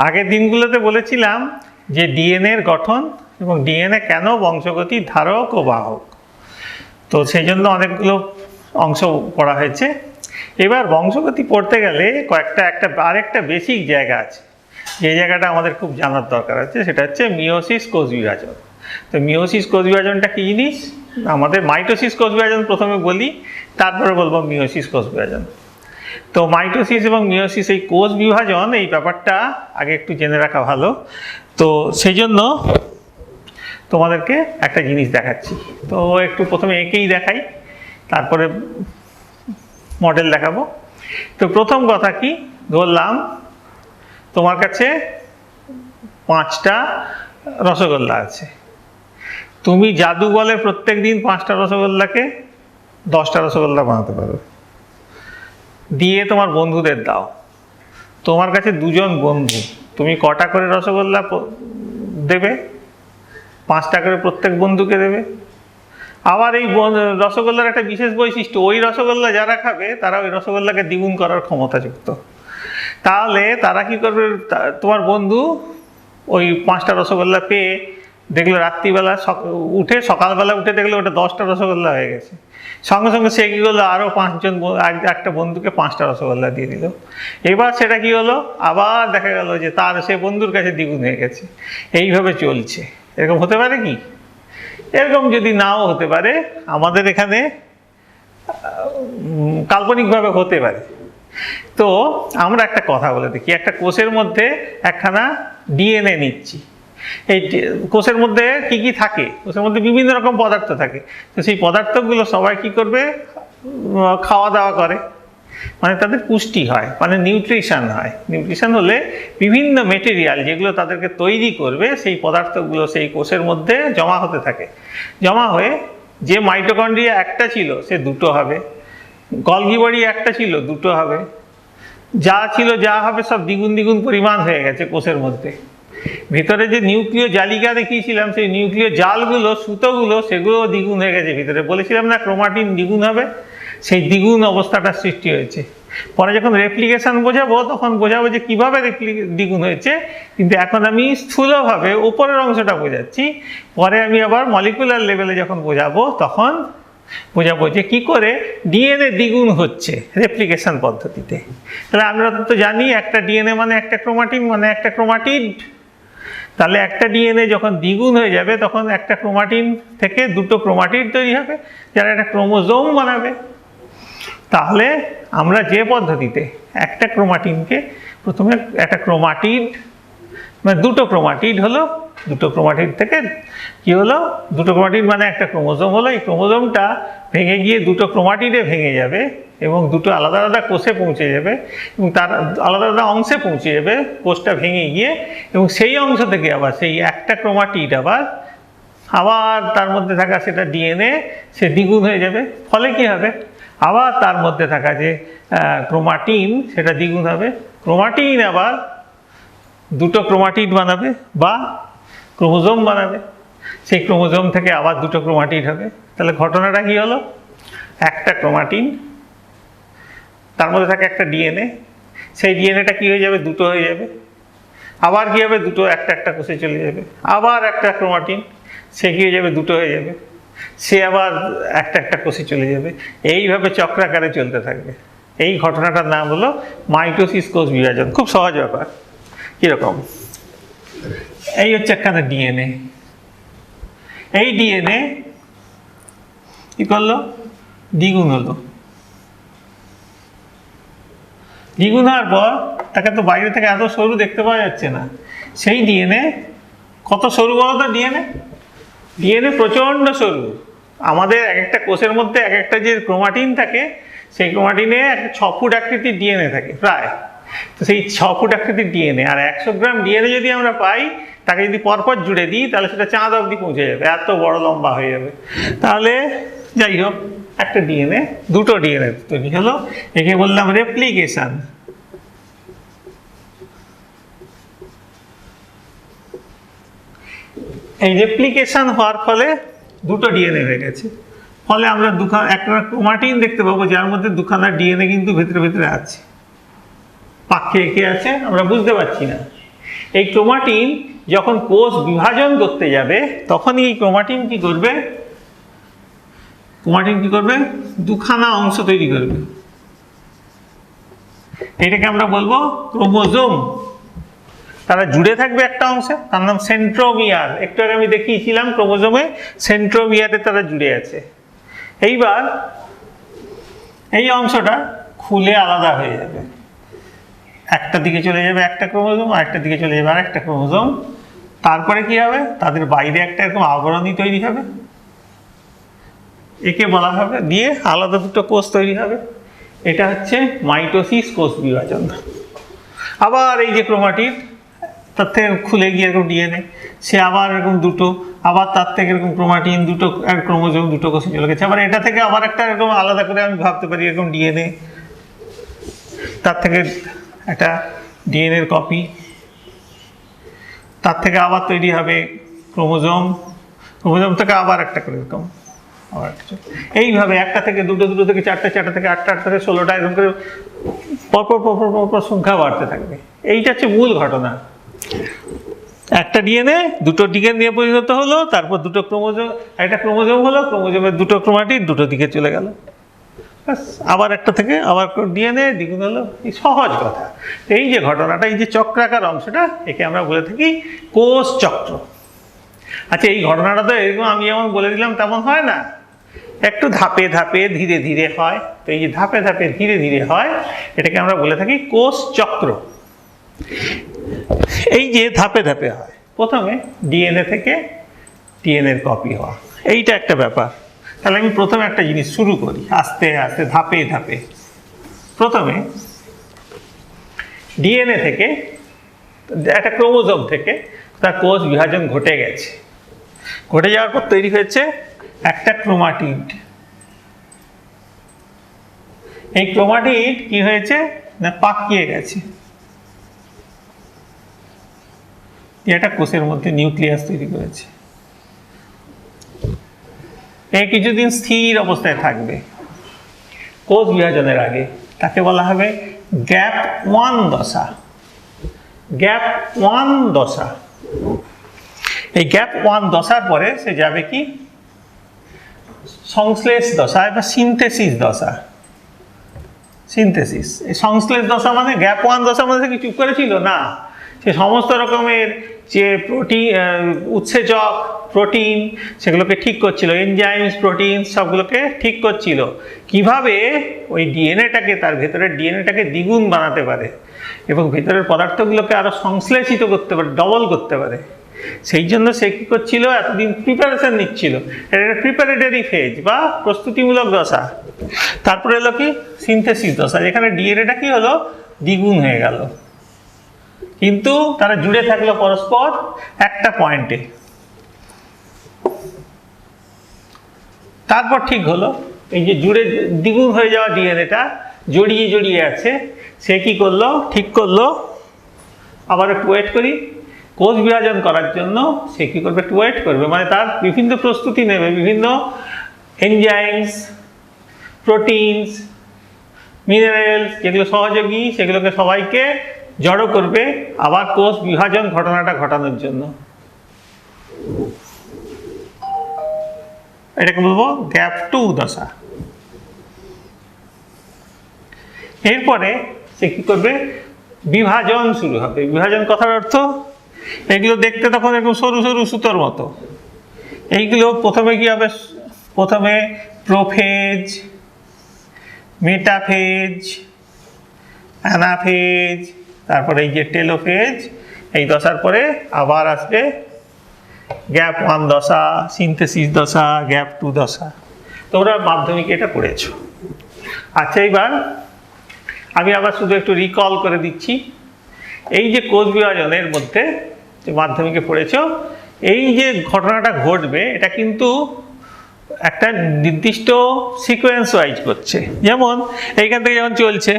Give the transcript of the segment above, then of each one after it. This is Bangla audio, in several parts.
আগের দিনগুলোতে বলেছিলাম যে ডিএনএর গঠন এবং ডিএনএ কেন বংশগতির ধারক ও বাহক। তো সেই জন্য অনেকগুলো অংশ পড়া হয়েছে। এবার বংশগতি পড়তে গেলে আরেকটা বেসিক জায়গা আছে, যে জায়গাটা আমাদের খুব জানার দরকার আছে, সেটা হচ্ছে মিওসিস কোষ বিভাজন। তো মিওসিস কোষ বিভাজনটা কী জিনিস? আমাদের মাইটোসিস কোষ বিভাজন প্রথমে বলি, তারপরে বলবো মিওসিস কোষ বিভাজন। তো মাইটোসিস এবং মিওসিস এই কোষ বিভাজন এই ব্যাপারটা আগে একটু জেনে রাখা ভালো। তো সেই জন্য তোমাদেরকে একটা জিনিস দেখাচ্ছি। তো একটু প্রথমে এঁকেই দেখাই, তারপরে মডেল দেখাবো। তো প্রথম কথা কি, ধরলাম তোমার কাছে 5টা রসগোল্লা আছে। তুমি জাদু বলে প্রত্যেক দিন 5টা রসগোল্লাকে 10টা রসগোল্লা বানাতে পারো, দিয়ে তোমার বন্ধুদের দাও। তোমার কাছে 2জন বন্ধু, তুমি কটা করে রসগোল্লা দেবে? 5টা করে প্রত্যেক বন্ধুকে দেবে। আবার এই রসগোল্লার একটা বিশেষ বৈশিষ্ট্য, ওই রসগোল্লা যারা খাবে তারা ওই রসগোল্লাকে দ্বিগুণ করার ক্ষমতাযুক্ত। তাহলে তারা কি করবে, তোমার বন্ধু ওই 5টা রসগোল্লা পেয়ে দেখলো রাত্রিবেলা উঠে, সকালবেলা উঠে দেখলো ওটা 10টা রসগোল্লা হয়ে গেছে। সঙ্গে সঙ্গে সে কী করলো, আরও 5জন একটা বন্ধুকে 5টা রসগোল্লা দিয়ে দিল। এবার সেটা কি হলো, আবার দেখা গেল যে সে বন্ধুর কাছে দ্বিগুণ হয়ে গেছে। এইভাবে চলছে। এরকম হতে পারে কি? এরকম যদি নাও হতে পারে, আমাদের এখানে কাল্পনিকভাবে হতে পারে। তো আমরা একটা কথা বলে দেখি, একটা কোষের মধ্যে একখানা ডিএনএ নিচ্ছি। এই কোষের মধ্যে কি কি থাকে? কোষের মধ্যে বিভিন্ন রকম পদার্থ থাকে। তো সেই পদার্থগুলো সবাই কি করবে, খাওয়া দাওয়া করে, মানে তাদের পুষ্টি হয়, মানে নিউট্রিশন হয়। নিউট্রিশন হলে বিভিন্ন মেটেরিয়াল যেগুলো তাদেরকে তৈরি করবে, সেই পদার্থগুলো সেই কোষের মধ্যে জমা হতে থাকে। জমা হয়ে যে মাইটোকন্ড্রিয়া একটা ছিল সে 2টো হবে, গলগি বডি একটা ছিল 2টো হবে, যা ছিল যা হবে সব দ্বিগুণ দ্বিগুণ পরিমাণ হয়ে গেছে কোষের মধ্যে। ভিতরে যে নিউক্লিয় জালিকা দেখিয়েছিলাম, সেই নিউক্লিয় জালগুলো, সুতোগুলো, সেগুলো দ্বিগুণ হয়ে গেছে। ভিতরে বলেছিলাম না ক্রোমাটিন দ্বিগুণ হবে, সেই দ্বিগুণ অবস্থাটা সৃষ্টি হয়েছে। পরে যখন রেপ্লিকেশন বোঝাবো তখন বোঝাবো যে কীভাবে দ্বিগুণ হয়েছে, কিন্তু এখন আমি স্থূলভাবে উপরের অংশটা বোঝাচ্ছি। পরে আমি আবার মলিকুলার লেভেলে যখন বোঝাবো তখন বোঝাবো যে কী করে ডিএনএ দ্বিগুণ হচ্ছে রেপ্লিকেশন পদ্ধতিতে। তাহলে আমরা তো জানি একটা ডিএনএ মানে একটা ক্রোমাটিন মানে একটা ক্রোমাটিড। তাহলে একটা ডিএনএ যখন দ্বিগুণ হয়ে যাবে তখন একটা ক্রোমাটিন থেকে 2টো ক্রোমাটিড তৈরি হবে, যারা একটা ক্রোমোজোম বানাবে। তাহলে আমরা যে পদ্ধতিতে একটা ক্রোমাটিনকে প্রথমে একটা ক্রোমাটিড, মানে 2টো ক্রোমাটিড হলো, 2টো ক্রোমাটিড থেকে কি হলো, 2টো ক্রোমাটিড মানে একটা ক্রোমোজোম হলো। এই ক্রোমোজোমটা ভেঙে গিয়ে 2টো ক্রোমাটিডে ভেঙে যাবে এবং 2টো আলাদা আলাদা কোষে পৌঁছে যাবে এবং তার আলাদা আলাদা অংশে পৌঁছে যাবে কোষটা ভেঙে গিয়ে। এবং সেই অংশ থেকে আবার সেই একটা ক্রোমাটিড আবার তার মধ্যে থাকা সেটা ডিএনএ সে দ্বিগুণ হয়ে যাবে। ফলে কি হবে, আবার তার মধ্যে থাকা যে ক্রোমাটিন সেটা দ্বিগুণ হবে। ক্রোমাটিন আবার 2টো ক্রোমাটিড বানাবে বা ক্রোমোজোম বানাবে, সেই ক্রোমোজোম থেকে আবার 2টো ক্রোমাটিড হবে। তাহলে ঘটনাটা কি হলো, একটা ক্রোমাটিন, তার মধ্যে থাকে একটা ডিএনএ, সেই ডিএনএটা কী হয়ে যাবে, 2টো হয়ে যাবে। আবার কী হবে, 2টো একটা একটা কোষে চলে যাবে। আবার একটা ক্রোমাটিন, সে কী হয়ে যাবে, 2টো হয়ে যাবে, সে আবার একটা একটা কোষে চলে যাবে। এইভাবে চক্রাকারে চলতে থাকবে। এই ঘটনাটার নাম হলো মাইটোসিস কোষ বিভাজন। খুব সহজ ব্যাপার। কীরকম, এই হচ্ছে একখানা ডিএনএ। এই ডিএনএ কি করলো, দ্বিগুণ হলো। দ্বিগুণ হওয়ার পর তাকে তো বাইরে থেকে এত সরু দেখতে পাওয়া যাচ্ছে না। সেই ডিএনএ কত সরু বলো তো? ডিএনএ প্রচণ্ড সরু। আমাদের এক একটা কোষের মধ্যে এক একটা যে ক্রোমাটিন থাকে, সেই ক্রোমাটিনে 6 ফুট আকৃতির ডিএনএ থাকে প্রায়। তো সেই 6 ফুট আকৃতির ডিএনএ আর 100 গ্রাম ডিএনএ যদি আমরা পাই, তাকে যদি পরপর জুড়ে দিই তাহলে সেটা চাঁদ অবধি পৌঁছে যাবে, এত বড় লম্বা হয়ে যাবে। তাহলে যাই হোক, একটা ডিএনএ 2টো ডিএনএ তৈরি হলো, একে বললাম রেপ্লিকেশন। এই রেপ্লিকেশন হওয়ার ফলে 2টো ডিএনএ হয়ে গেছে। ফলে আমরা একটা ক্রোমাটিন দেখতে পাবো যার মধ্যে 2খানা ডিএনএ কিন্তু ভেতরে ভেতরে আছে, পাক্ষে এঁকে আছে, আমরা বুঝতে পারছি না। এই ক্রোমাটিন যখন কোষ বিভাজন করতে যাবে তখনই এই ক্রোমাটিন কি করবে, দুখানা অংশ তৈরি করবে। এটাকে আমরা বলবো ক্রোমোজোম। তারা জুড়ে থাকবে একটা অংশে, তার নাম সেন্ট্রোমিয়ার। একটু আগে আমি দেখিয়েছিলাম ক্রোমোজোমে সেন্ট্রোমিয়ারে তারা জুড়ে আছে। এইবার এই অংশটা খুলে আলাদা হয়ে যাবে, একটা দিকে চলে যাবে একটা ক্রোমোজোম, আরেকটা দিকে চলে যাবে আরেকটা ক্রোমোজোম। তারপরে কি হবে, তাদের বাইরে একটা এরকম আবরণী তৈরি হবে, একে বলা হবে, দিয়ে আলাদা দুটো কোষ তৈরি হবে। এটা হচ্ছে মাইটোসিস, কোষ বিভাজন। আবার এই যে ক্রোমাটিড, তার থেকে খুলে গিয়ে এরকম ডিএনএ, সে আবার এরকম দুটো, আবার তার থেকে এরকম ক্রোমাটিন, দুটো ক্রোমোজোম, দুটো কোষে চলে গেছে। আবার এটা থেকে আবার একটা এরকম আলাদা করে আমি ভাবতে পারি এরকম ডিএনএ, তার থেকে একটা ডিএনএর কপি, তার থেকে আবার তৈরি হবে ক্রোমোজোম, ক্রোমোজোম থেকে আবার একটা করে এরকম, আবার এইভাবে একটা থেকে দুটো, দুটো থেকে চারটে, চারটে থেকে আটটা, আটটা থেকে 16টা, এরকম করে পরপর পরপর পরপর সংখ্যা বাড়তে থাকবে। এইটা হচ্ছে মূল ঘটনা। একটা ডিএনএ দুটো ডিএনএ নিয়ে পরিণত হলো, তারপর দুটো ক্রোমোজোম, একটা ক্রোমোজোম হলো, ক্রোমোজোমের দুটো ক্রোমাটিড দুটো দিকে চলে গেল, আবার একটা থেকে আবার ডিএনএ দ্বিগুণ হলো। এই সহজ কথা। এই যে ঘটনাটা, এই যে চক্রাকার অংশটা, একে আমরা বলে থাকি কোষ চক্র। আচ্ছা, এই ঘটনাটা তো এরকম আমি যেমন বলে দিলাম তেমন হয় না, একটু ধাপে ধাপে ধীরে ধীরে হয়। তো এই যে ধাপে ধাপে ধীরে ধীরে হয়, এটাকে আমরা বলে থাকি কোষ চক্র। এই যে ধাপে ধাপে হয়, প্রথমে ডিএনএ থেকে ডিএনএর কপি হওয়া, এইটা একটা ব্যাপার। তাহলে আমি প্রথমে একটা জিনিস শুরু করি, আস্তে আস্তে ধাপে ধাপে। প্রথমে ডিএনএ থেকে, একটা ক্রোমোজোম থেকে তার কোষ বিভাজন ঘটে গেছে। ঘটে যাওয়ার পর তৈরি হয়েছে একটা ক্রোমাটিড। এই ক্রোমাটিড কি হয়েছে না, পাকিয়ে গেছে। এটা কোষের মধ্যে নিউক্লিয়াস তৈরি করেছে। এই কিছুদিন স্থির অবস্থায় থাকবে কোষ বিভাজনের আগে, তাকে বলা হবে গ্যাপ 1 দশা। গ্যাপ 1 দশা। এই গ্যাপ 1 দশার পরে সে যাবে কি সংশ্লেষ দশায় বা সিনথেসিস দশা। সিনথেসিস, এই সংশ্লেষ দশা মানে গ্যাপ 1 দশার মধ্যে কি চুপ করেছিল না, সে সমস্ত রকমের যে উৎসেচক, প্রোটিন, সেগুলোকে ঠিক করছিল, এনজাইমস, প্রোটিন, সবগুলোকে ঠিক করছিল কিভাবে ওই ডিএনএটাকে, তার ভেতরের ডিএনএটাকে দ্বিগুণ বানাতে পারে এবং ভেতরের পদার্থগুলোকে আরো সংশ্লেষিত করতে পারে, ডবল করতে পারে। সেই জন্য সে কি করছিল, এতদিন প্রিপারেশন নিচ্ছিল। এটা একটা প্রিপারেটরি ফেজ বা প্রস্তুতিমূলক দশা। তারপরে এলো কি সিনথেসিস দশা, যেখানে ডিএনএটা কি হলো, দ্বিগুণ হয়ে গেল, কিন্তু তারা জুড়ে থাকলো পরস্পর একটা পয়েন্টে। তারপর ঠিক হলো, এই যে জুড়ে দ্বিগুণ হয়ে যাওয়া ডিএনএটা জড়িয়ে জড়িয়ে আছে, সে কি করলো, ঠিক করলো আবার একটু ওয়েট করি, কোষ বিভাজন করার জন্য সে কি করবে, একটু ওয়েট করবে, মানে তার বিভিন্ন প্রস্তুতি নেবে, বিভিন্ন এনজাইমস, প্রোটিনস, মিনারেলস, যেগুলো সহযোগী, সেগুলোকে সবাইকে জড়ো করবে আবার কোষ বিভাজন ঘটনাটা ঘটানোর জন্য। এটাকে বলবো গ্যাপ 2 দশা। এরপরে সে কি করবে, বিভাজন শুরু হবে। বিভাজন কথার অর্থ, এগুলো দেখতে তখন এরকম সরু সরু সুতোর মতো। এইগুলো প্রথমে কি হবে, প্রথমে প্রোফেজ, মেটাফেজ, অ্যানাফেজ, তারপরে এই যে টেলোফেজ। এই দশার পরে আবার আসবে গ্যাপ 1 দশা, সিনথেসিস দশা, গ্যাপ 2 দশা। তোমরা মাধ্যমিকে এটা পড়েছো। আচ্ছা, এইবার আমি আবার শুধু একটু রিকল করে দিচ্ছি, এই যে কোষ বিভাজনের মধ্যে যে মাধ্যমিকে পড়েছো, এই যে ঘটনাটা ঘটবে এটা কিন্তু একটা নির্দিষ্ট সিকোয়েন্স ওয়াইজ করছে। যেমন এইখান থেকে যেমন চলছে,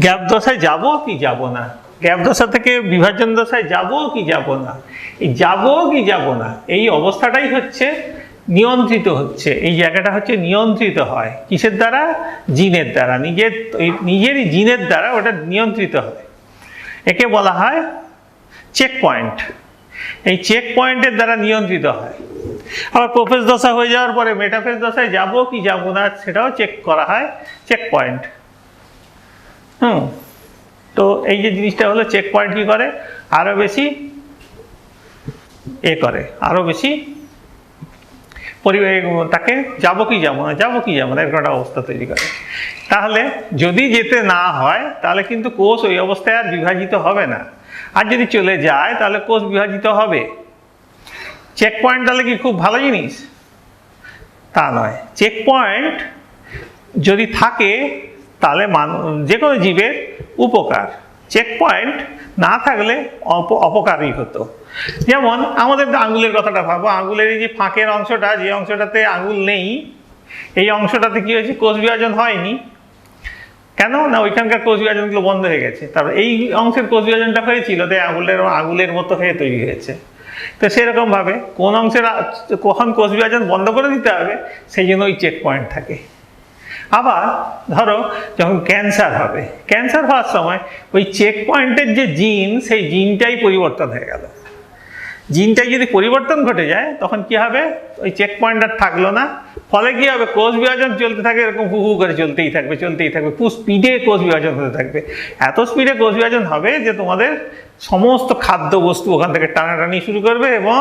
গ্যাপ দশায় যাব কি যাব না, গ্যাপ দশা থেকে বিভাজন দশায় যাব কি যাব না, এই যাব কি যাব না, এই অবস্থাটাই হচ্ছে নিয়ন্ত্রিত হচ্ছে। এই জায়গাটা হচ্ছে নিয়ন্ত্রিত হয় কিসের দ্বারা, জিনের দ্বারা, নিজেরই জিনের দ্বারা ওটা নিয়ন্ত্রিত হয়। একে বলা হয় চেক পয়েন্ট, এই চেক পয়েন্টের দ্বারা নিয়ন্ত্রিত হয়। আবার প্রোফেজ দশা হয়ে যাওয়ার পরে মেটাফেজ দশায় যাব কি যাব না সেটাও চেক করা হয়, চেক পয়েন্ট। তো এই যে জিনিসটা হলো চেক পয়েন্ট কি করে, আরো বেশি করে, আরো বেশি তাকে যাবো কি যাবো না এরকম একটা অবস্থা তৈরি করে। তাহলে যদি যেতে না হয় তাহলে কিন্তু কোষ ওই অবস্থায় আর বিভাজিত হবে না, আর যদি চলে যায় তাহলে কোষ বিভাজিত হবে। চেক পয়েন্ট তাহলে কি খুব ভালো জিনিস? তা নয়। চেক পয়েন্ট যদি থাকে তাহলে যে কোনো জীবের উপকার, চেক পয়েন্ট না থাকলে অপকারই হতো। যেমন আমাদের আঙুলের কথাটা ভাবো, আঙুলের এই যে ফাঁকের অংশটা, যে অংশটাতে আঙুল নেই, এই অংশটাতে কি হয়েছে, কোষ বিভাজন হয়নি। কেন না, ওইখানকার কোষ বিভাজনগুলো বন্ধ হয়ে গেছে। তারপর এই অংশের কোষ বিভাজনটা হয়েছিল, তাই আঙুলের মতো হয়ে তৈরি হয়েছে। তো সেরকম ভাবে কোন অংশের কখন কোষ বিভাজন বন্ধ করে দিতে হবে সেই জন্য ওই চেক পয়েন্ট থাকে। আবার ধরো যখন ক্যান্সার হবে, ক্যান্সার হওয়ার সময় ওই চেক পয়েন্টের যে জিন, সেই জিনটাই পরিবর্তন হয়ে গেল। জিনটাই যদি পরিবর্তন ঘটে যায় তখন কি হবে, ওই চেক পয়েন্ট আর থাকলো না। ফলে কি হবে, কোষ বিভাজন চলতে থাকে, এরকম হু হু করে চলতেই থাকবে, খুব স্পিডে কোষ বিভাজন হতে থাকবে। এত স্পিডে কোষ বিভাজন হবে যে তোমাদের সমস্ত খাদ্য বস্তু ওখান থেকে টানাটানি শুরু করবে, এবং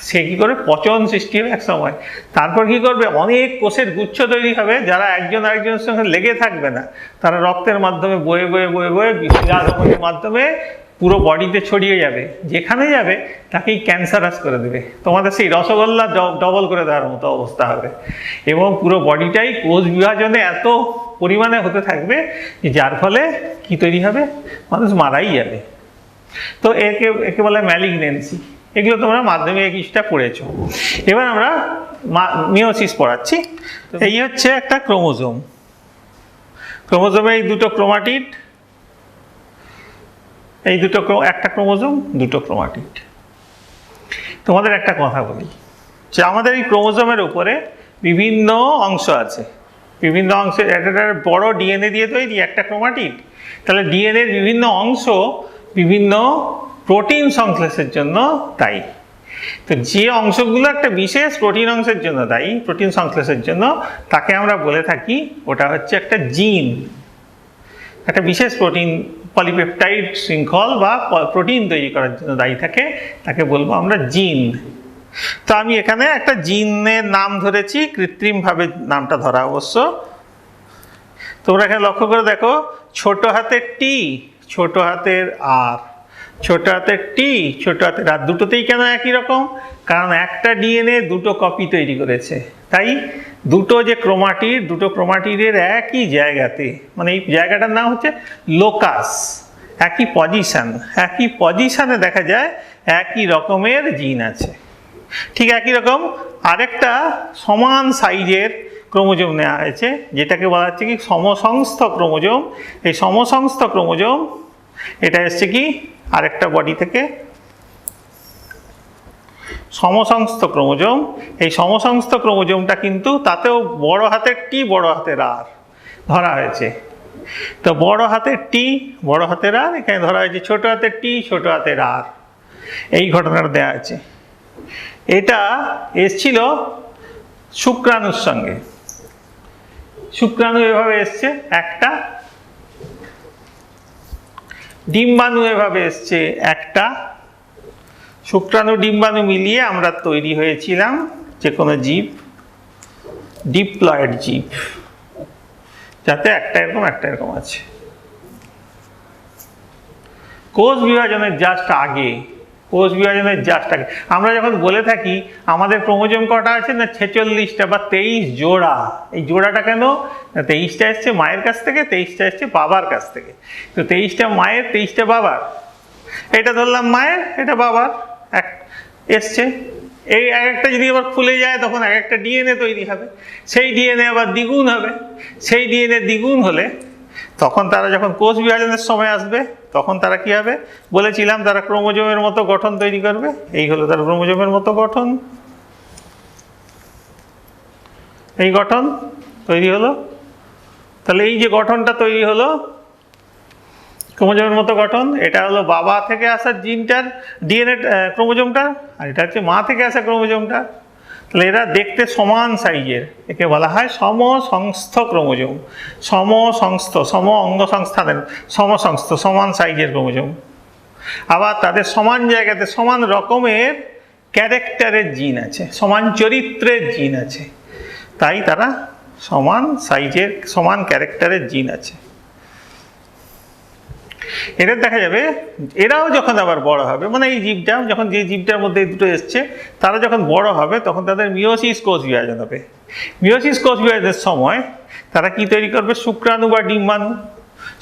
সে কি করে পচন সৃষ্টি হবে এক সময়। তারপর কি করবে, অনেক কোষের গুচ্ছ তৈরি হবে, যারা একজন আরেকজনের সঙ্গে লেগে থাকবে না, তারা রক্তের মাধ্যমে বয়ে বয়ে বয়ে বয়ে শিরাধমনির মাধ্যমে পুরো বডিতে ছড়িয়ে যাবে, যেখানে যাবে তাকেই ক্যান্সারাস করে দেবে। তোমাদের সেই রসগোল্লা ডবল করে দেওয়ার মতো অবস্থা হবে, এবং পুরো বডিটাই কোষ বিভাজনে এত পরিমাণে হতে থাকবে যার ফলে কি তৈরি হবে, মানুষ মারাই যাবে। তো একে বলে ম্যালিগনেন্সি। এগুলো তোমরা মাধ্যমিক কিছুটা পড়েছো। এবার আমরা মিওসিস পড়াচ্ছি। এই হচ্ছে একটা ক্রোমোজোম, ক্রোমোজোমে এই দুটো ক্রোমাটিড, এই দুটো একটা ক্রোমোজোম, দুটো ক্রোমাটিড। তোমাদের একটা কথা বলি যে আমাদের এই ক্রোমোজোমের উপরে বিভিন্ন অংশ আছে, বিভিন্ন অংশের একটা বড় ডিএনএ দিয়ে তৈরি একটা ক্রোমাটিড। তাহলে ডিএনএর বিভিন্ন অংশ বিভিন্ন প্রোটিন সংশ্লেষের জন্য দায়ী। তো যে অংশগুলো একটা বিশেষ প্রোটিন অংশের জন্য দায়ী, প্রোটিন সংশ্লেষের জন্য, তাকে আমরা বলে থাকি ওটা হচ্ছে একটা জিন। একটা বিশেষ প্রোটিন পলিপেপটাইড শৃঙ্খল বা প্রোটিন তৈরি করার জন্য দায়ী থাকে, তাকে বলবো আমরা জিন। তো আমি এখানে একটা জিনের নাম ধরেছি, কৃত্রিমভাবে নামটা ধরা অবশ্য। তোমরা এখানে লক্ষ্য করে দেখো, ছোট হাতের টি, ছোট হাতের আর, ছোট হাতের টি, ছোট হাতের আর, দুটোতেই কেন একই রকম? কারণ একটা ডিএনএ দুটো কপি তৈরি করেছে। তাই দুটো যে ক্রোমাটিড, দুটো ক্রোমাটিডের একই জায়গাতে, মানে এই জায়গাটার নাম হচ্ছে লোকাস, একই পজিশন, একই পজিশনে দেখা যায় একই রকমের জিন আছে। ঠিক একই রকম আরেকটা সমান সাইজের ক্রোমোজোম নেওয়া হয়েছে, যেটাকে বলা হচ্ছে কি সমসংস্থ ক্রোমোজোম। এই সমসংস্থ ক্রোমোজোম এটা এসছে কি আরেকটা বডি থেকে, সমসংস্থ ক্রোমোজোম। এই সমসংস্থ ক্রোমোজোমটা কিন্তু তাতেও বড় হাতের টি, বড় হাতের আর ধরা হয়েছে। তো বড় হাতের টি, বড় হাতের আর, এখানে ধরা হয়েছে ছোট হাতের টি, ছোট হাতের আর। এই ঘটনাটা দেওয়া আছে। এটা এসছিল শুক্রাণুর সঙ্গে। শুক্রাণু এভাবে এসছে একটা, ডিম্বাণু এভাবে এসছে একটা। শুক্রাণু ডিম্বাণু মিলিয়ে আমরা তৈরি হয়েছিলাম যে কোনো জীব, ডিপ্লয়েড জীব, যাতে একটা এরকম আছে। কোষ বিভাজনের জাস্ট আগে, কোষ বিভাজনের জাস্ট আগে আমরা যখন বলে থাকি আমাদের ক্রোমোজোম কটা আছে না, 46টা বা 23 জোড়া। এই জোড়াটা কেন? 23টা এসছে মায়ের কাছ থেকে, 23টা এসছে বাবার কাছ থেকে। তো 23টা মায়ের, 23টা বাবার। এটা ধরলাম মায়ের, এটা বাবার এক এসছে। এই এক একটা যদি আবার খুলে যায় তখন এক একটা ডিএনএ তৈরি হবে, সেই ডিএনএ আবার দ্বিগুণ হবে। সেই ডিএনএ দ্বিগুণ হলে তখন তারা যখন কোষ বিভাজনের সময় আসবে তখন তারা কি হবে, বলেছিলাম তারা ক্রোমোজোমের মতো গঠন তৈরি করবে। এই হলো তার ক্রোমোজোমের মতো গঠন, এই গঠন তৈরি হলো। তাহলে এই যে গঠনটা তৈরি হলো, ক্রোমোজোমের মতো গঠন। এটা হলো বাবা থেকে আসা জিনটার ডিএনএ ক্রোমোজোমটা, আর এটা হচ্ছে মা থেকে আসা ক্রোমোজোমটা। তাহলে এরা দেখতে সমান সাইজের, একে বলা হয় সমসংস্থ ক্রোমোজোম। সমসংস্থ, সম অঙ্গ সংস্থানের, সমসংস্থ সমান সাইজের ক্রোমোজোম। আবার তাদের সমান জায়গাতে সমান রকমের ক্যারেক্টারের জিন আছে, সমান চরিত্রের জিন আছে, তাই তারা সমান সাইজের সমান ক্যারেক্টারের জিন আছে। এদের দেখা যাবে এরাও যখন আবার বড় হবে, মানে এই জীবটা যখন, যে জীবটার মধ্যে এই দুটো এসছে, তারা যখন বড় হবে তখন তাদের মিওসিস কোষ বিভাজন হবে। মিওসিস কোষ বিভাজনের সময় তারা কি তৈরি করবে? শুক্রাণু বা ডিম্বাণু।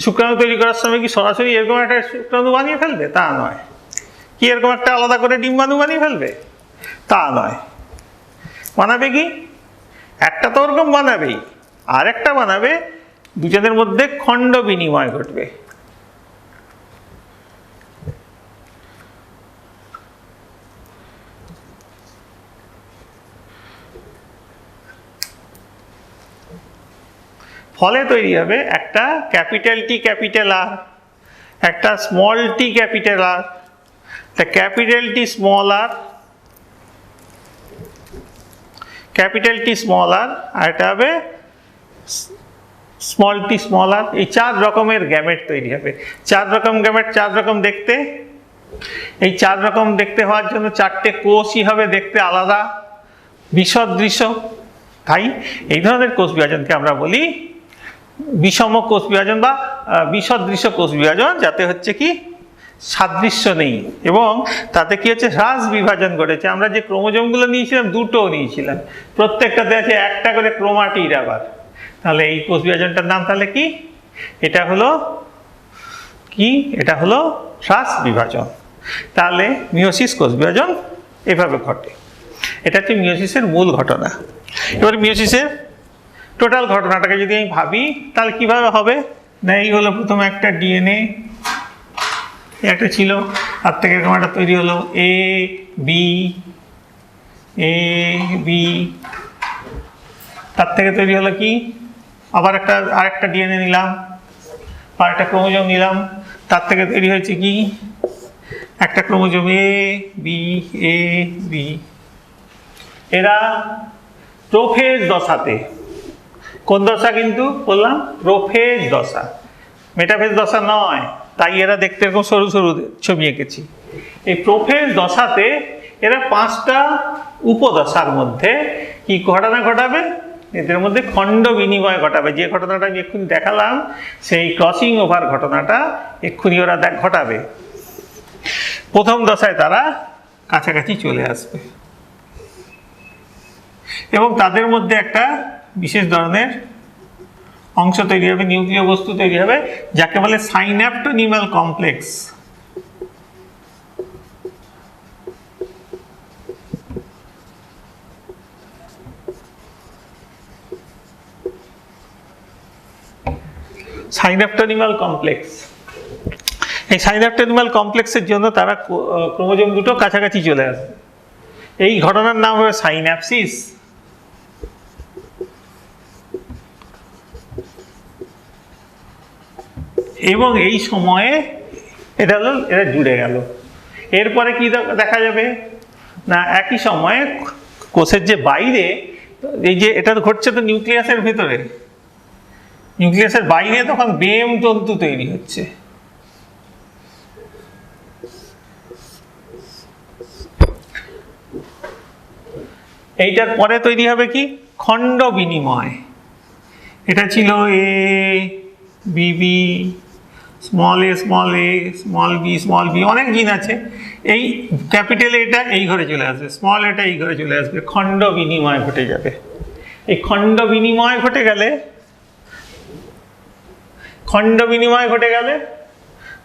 শুক্রাণু তৈরি করার সময় কি সরাসরি এরকম একটা শুক্রাণু বানিয়ে ফেলবে? তা নয়। কি এরকম একটা আলাদা করে ডিম্বাণু বানিয়ে ফেলবে? তা নয়। বানাবে কি? একটা তো ওরকম বানাবেই, আর একটা বানাবে, দুজনের মধ্যে খণ্ড বিনিময় ঘটবে। ফলে তৈরি হবে একটা ক্যাপিটাল টি ক্যাপিটাল আর, একটা স্মল টি ক্যাপিটাল আর, একটা ক্যাপিটাল টি স্মল আর, ক্যাপিটাল টি স্মল আর, আর এটা হবে স্মল টি স্মল আর। এই 4 রকমের গ্যামেট তৈরি হবে। 4 রকম গ্যামেট, 4 রকম দেখতে। এই 4 রকম দেখতে হওয়ার জন্য 4টে কোষই হবে দেখতে আলাদা, বিসদৃশ্য। তাই এই ধরনের কোষ বিভাজনকে আমরা বলি বিষম কোষ বিভাজন বা বিসদৃশ্য কোষ বিভাজন, যাতে হচ্ছে কি সাদৃশ্য নেই এবং তাতে কি হচ্ছে হ্রাস বিভাজন ঘটেছে। আমরা যে ক্রোমোজোমগুলো নিয়েছিলাম, দুটো নিয়েছিলাম, প্রত্যেকটাতে আছে একটা করে ক্রোমাটিড। আবার তাহলে এই কোষ বিভাজনটার নাম তাহলে কি? এটা হলো কি? এটা হলো হ্রাস বিভাজন। তাহলে মিওসিস কোষ বিভাজন এভাবে ঘটে। এটা হচ্ছে মিওসিসের মূল ঘটনা। এবার মিওসিসের টোটাল ঘটনাটাকে যদি আমি ভাবি, তাহলে কিভাবে হবে? না, এই হলো প্রথমে একটা ডিএনএ, একটা ছিল, তার থেকে এরকম একটা তৈরি হলো এ বি, তার থেকে তৈরি হলো কি আবার আরেকটা ডিএনএ নিলাম, আর একটা ক্রোমোজোম নিলাম, তার থেকে তৈরি হয়েছে কি একটা ক্রোমোজোম এ বি। এরা প্রোফেজ দশাতে, কোন দশা কিন্তু বললাম? প্রোফেজ দশা, মেটাফেজ দশা নয়, তাই এরা দেখতে এরকম সরু সরু ছবি এঁকেছি। এই প্রোফেজ দশাতে এরা 5টা উপদশার মধ্যে কি ঘটনা ঘটাবে? এদের মধ্যে খণ্ড বিনিময় ঘটাবে। যে ঘটনাটা আমি এক্ষুনি দেখালাম, সেই ক্রসিং ওভার ঘটনাটা এক্ষুনি ওরা ঘটাবে। প্রথম দশায় তারা কাছাকাছি চলে আসবে এবং তাদের মধ্যে একটা বিশেষ ধরনের অংশ তৈরি হবে, নিউক্লিয় বস্তু তৈরি হবে, যাকে বলে সাইন্যাপ্টোনিমাল কমপ্লেক্স। সাইন্যাপ্টোনিমাল কমপ্লেক্স। এই সাইন্যাপ্টোনিমাল কমপ্লেক্সের জন্য তারা ক্রোমোজোম দুটো কাছাকাছি চলে আসবে। এই ঘটনার নাম হবে সাইন্যাপসিস। এবং এই সময়ে এটা জুড়ে গেল। এরপরে কি দেখা যাবে? না, একই সময়ে কোষের যে বাইরে, এই যে এটা ঘটছে তো নিউক্লিয়াসের ভিতরে, নিউক্লিয়াসের বাইরে তখন বেম তন্তু তৈরি হচ্ছে। এইটার পরে তৈরি হবে কি খণ্ড বিনিময়। এটা ছিল A B, small A, small B, অনেক জিন আছে। এই ক্যাপিটাল এটা এই ঘরে চলে আসবে, স্মল এটা এই ঘরে চলে আসবে, খণ্ড বিনিময় ঘটে যাবে। এই খণ্ড বিনিময় ঘটে গেলে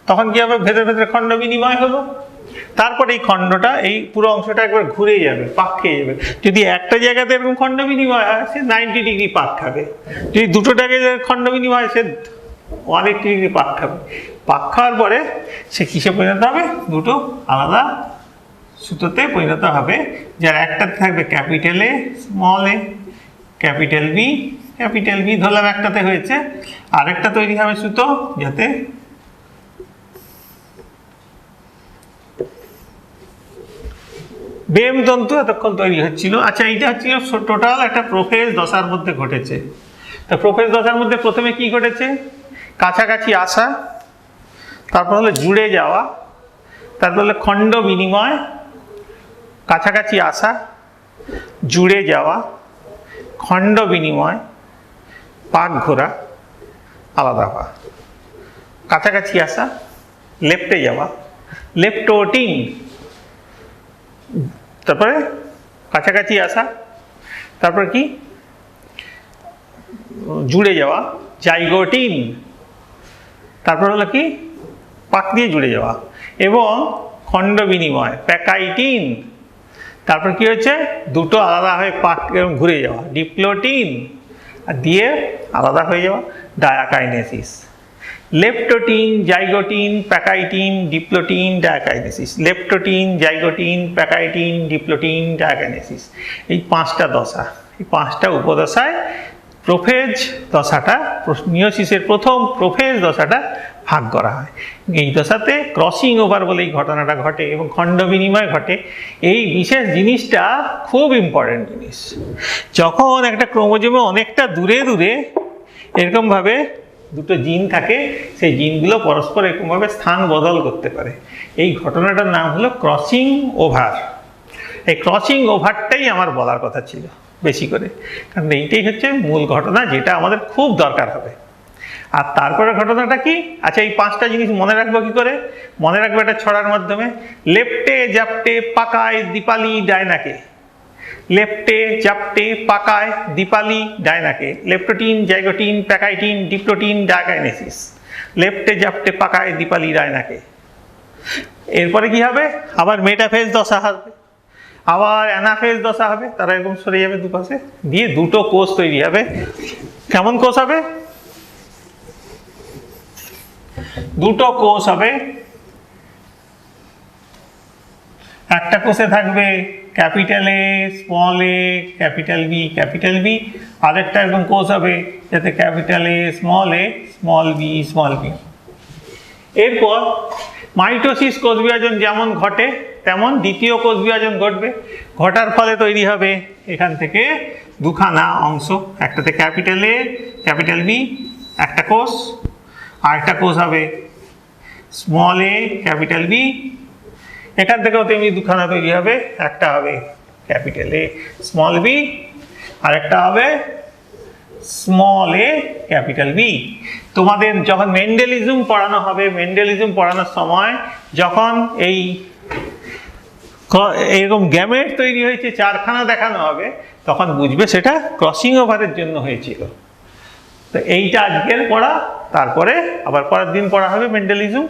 তখন কি হবে? ভেতরে ভেতরে খণ্ড বিনিময় হলো, তারপরে এই খণ্ডটা, এই পুরো অংশটা একবার ঘুরে যাবে, পাক খেয়ে যাবে। যদি একটা জায়গাতে এরকম খণ্ড বিনিময় হয়, সে 90 ডিগ্রি পাক খাবে। যদি দুটো জায়গায় খণ্ড বিনিময় হয়, সে 180 ডিগ্রি পাক খাবে। পাক খাওয়ার পরে সে কিসে পরিণত হবে? দুটো আলাদা সুতোতে পরিণত হবে, যার একটাতে থাকবে capital A, small A, capital B ধরলাম একটাতে হয়েছে, আরেকটা তৈরি হবে সুতো, যাতে বেম তন্তু এতক্ষণ তৈরি হচ্ছিল। আচ্ছা, এইটা হচ্ছিল টোটাল একটা প্রোফেজ দশার মধ্যে ঘটেছে। তো প্রোফেজ দশার মধ্যে প্রথমে কি ঘটেছে? কাছাকাছি আসা, তারপর হলো জুড়ে যাওয়া, তারপর হলো খণ্ড বিনিময়, কাছাকাছি আসা, জুড়ে যাওয়া, খণ্ড বিনিময়, পাক ঘোরা, আলাদা হওয়া। কাছাকাছি আসা, লেফটে যাওয়া, লেফটোটিন, তারপরে কাছাকাছি আসা, তারপর কি জুড়ে যাওয়া, জাইগোটিন, তারপর হলো কি পাক দিয়ে জুড়ে যাওয়া, এবং খণ্ড বিনিময়, প্যাকাইটিন, তারপর কি হচ্ছে দুটো আলাদা হয়ে পাক এবং ঘুরে যাওয়া, ডিপ্লোটিন, আর দিয়ে আলাদা হয়ে যাওয়া, diakinesis. Leptotene, zygotene, pachytene, diplotene, diakinesis. Leptotene, zygotene, pachytene, diplotene, diakinesis. এই পাঁচটা দশা, এই পাঁচটা উপদশায় প্রোফেজ দশাটা, মিওসিসের প্রথম প্রোফেজ দশাটা ভাগ করা হয়। এই দশাতে ক্রসিং ওভার বলে এই ঘটনাটা ঘটে এবং খণ্ড বিনিময় ঘটে। এই বিশেষ জিনিসটা খুব ইম্পর্টেন্ট জিনিস। যখন একটা ক্রোমোজোমে অনেকটা দূরে দূরে এরকমভাবে দুটো জিন থাকে, সেই জিনগুলো পরস্পর এরকমভাবে স্থান বদল করতে পারে। এই ঘটনাটার নাম হলো ক্রসিং ওভার। এই ক্রসিং ওভারটাই আমার বলার কথা ছিল বেশি করে, কারণ এইটাই হচ্ছে মূল ঘটনা যেটা আমাদের খুব দরকার হবে। আর তারপরে ঘটনাটা কি? আচ্ছা, এই পাঁচটা জিনিস মনে রাখবো কি করে? মনে রাখবো একটা ছড়ার মাধ্যমে। লেপ্টে, জাপটে, পাকায়, দীপালি, ডায়নাকে। লেপ্টে, জাপটে, পাকায়, দীপালি, ডায়নাকে। Leptotene, zygotene, pachytene, diplotene, diakinesis. লেপ্টে, জাপটে, পাকায়, দীপালি, ডায়নাকে। এরপরে কি হবে? আবার মেটাফেজ দশা হবে, আবার অ্যানাফেজ দশা হবে। তারা এরকম সরে যাবে দুপাশে, দিয়ে দুটো কোষ তৈরি হবে। কেমন কোষ হবে? দুটো কোষ হবে। একটা কোষে থাকবে capital A, small A, capital B, capital B. আরেকটা এরকম কোষ হবে যাতে capital A, small B, small B. এরপর মাইটোসিস কোষ বিভাজন যেমন ঘটে তেমন দ্বিতীয় কোষ বিভাজন ঘটবে। ঘটার ফলে তৈরি হবে এখান থেকে দুখানা অংশ, একটাতে ক্যাপিটাল এ, ক্যাপিটাল বি একটা কোষ, আরেকটা কোষ হবে স্মল এ, ক্যাপিটাল বি। এখান থেকেও তেমনি দুখানা তৈরি হবে, একটা হবে ক্যাপিটাল এ, স্মল বি, আরেকটা হবে স্মল এ, ক্যাপিটাল বি। তোমাদের যখন মেন্ডেলিজম পড়ানো হবে, মেন্ডেলিজম পড়ানোর সময় যখন এই এরকম গ্যামেট তৈরি হয়েছে চারখানা দেখানো হবে, তখন বুঝবে সেটা ক্রসিং ওভারের জন্য হয়েছিল। তো এইটা আজকের পড়া, তারপরে আবার পরের দিন পড়া হবে মেন্ডেলিজম।